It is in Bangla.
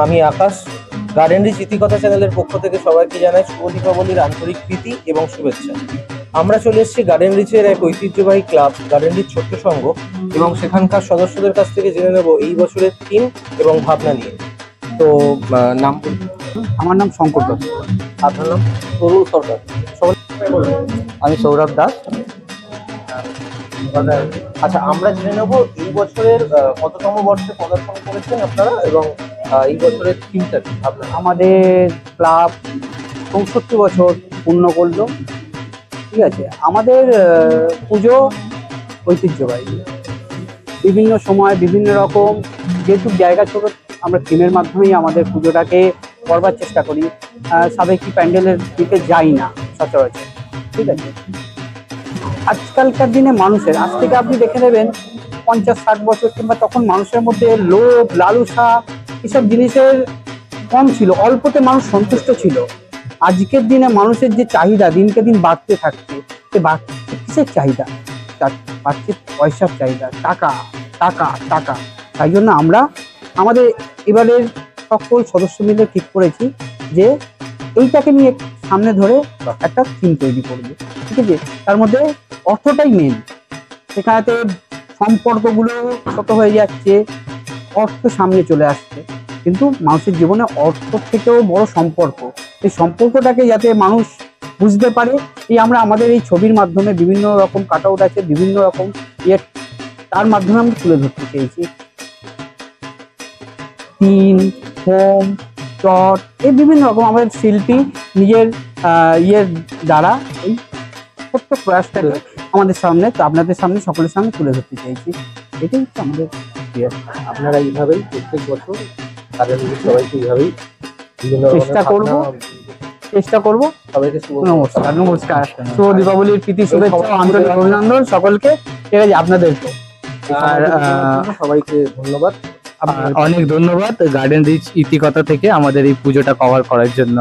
আমি আকাশ। গার্ডেন রিচ ইতিকথা চ্যানেলের পক্ষ থেকে সবাইকে জানাই শুভ দীপাবলির আন্তরিক প্রীতি এবং শুভেচ্ছা। আমরা চলে এসেছি গার্ডেন রিচের এক ঐতিহ্যবাহী ক্লাব গার্ডেন রিচ ছোট্ট সংঘ, এবং সেখানকার সদস্যদের কাছ থেকে জেনে নেব এই বছরের থিম এবং ভাবনা নিয়ে। তো নাম বলুন। আমার নাম শঙ্কর দত্ত। আপনার নাম? তরুণ সরকার। সবাই বলুন। আমি সৌরভ দাস। আচ্ছা, আমরা জেনে নেব এই বছরের কততম বর্ষে পদার্পণ করেছেন আপনারা, এবং এই বছরের থিমটা কি আপনার? আমাদের ক্লাব ৬৪ বছর পূর্ণ করলো। ঠিক আছে, আমাদের পুজো ঐতিহ্যবাহী, বিভিন্ন সময় বিভিন্ন রকম, যেহেতু জায়গা ছোট, আমরা থিমের মাধ্যমেই আমাদের পুজোটাকে করবার চেষ্টা করি। সাবেকি প্যান্ডেলের দিকে যাই না সচরাচর। ঠিক আছে, আজকালকার দিনে মানুষের, আজ থেকে আপনি দেখে নেবেন ৫০-৬০ বছর কিংবা তখন মানুষের মধ্যে লোভ লালসা এসব জিনিসের কম ছিল, অল্পতে মানুষ সন্তুষ্ট ছিল। আজকের দিনে মানুষের যে চাহিদা দিনকে দিন বাড়তে থাকছে, সে কিসের চাহিদা? বাড়ছে পয়সার চাহিদা, টাকা টাকা টাকা। তাই জন্য আমরা আমাদের এবারের সকল সদস্য মিলে ঠিক করেছি যে এইটাকে নিয়ে সামনে ধরে একটা থিম তৈরি করবে। ঠিক আছে, তার মধ্যে অর্থটাই মেন। সেখানেতে সম্পর্কগুলো ছোট হয়ে যাচ্ছে, অর্থ সামনে চলে আসছে, কিন্তু মানুষের জীবনে অর্থ থেকেও বড় সম্পর্ক। এই সম্পর্কটাকে যাতে মানুষ বুঝতে পারে, এই আমরা আমাদের এই ছবির মাধ্যমে বিভিন্ন রকম কাট আউট আছে, বিভিন্ন রকম তার মাধ্যমে আমরা তুলে ধরতে চেয়েছি। টিন, ফোম, চট, এই বিভিন্ন রকম আমাদের শিল্পী নিজের দ্বারা এই ছোট্ট প্রয়াসটাকে আমাদের সামনে, আপনাদের সামনে, সকলের সামনে তুলে ধরতে চাইছি। এটাই হচ্ছে আমাদের। আপনারা এইভাবেই প্রত্যেক বছর সবাইকে এইভাবেই চেষ্টা করব। সবাইকে নমস্কার। শুভ দীপাবলির প্রীতি শুভেচ্ছা, আন্তরিক অভিনন্দন সকলকে। ঠিক আছে, আপনাদেরকে আর সবাইকে ধন্যবাদ। অনেক ধন্যবাদ গার্ডেন রিচ ইতিকথা থেকে আমাদের এই পুজোটা কভার করার জন্য।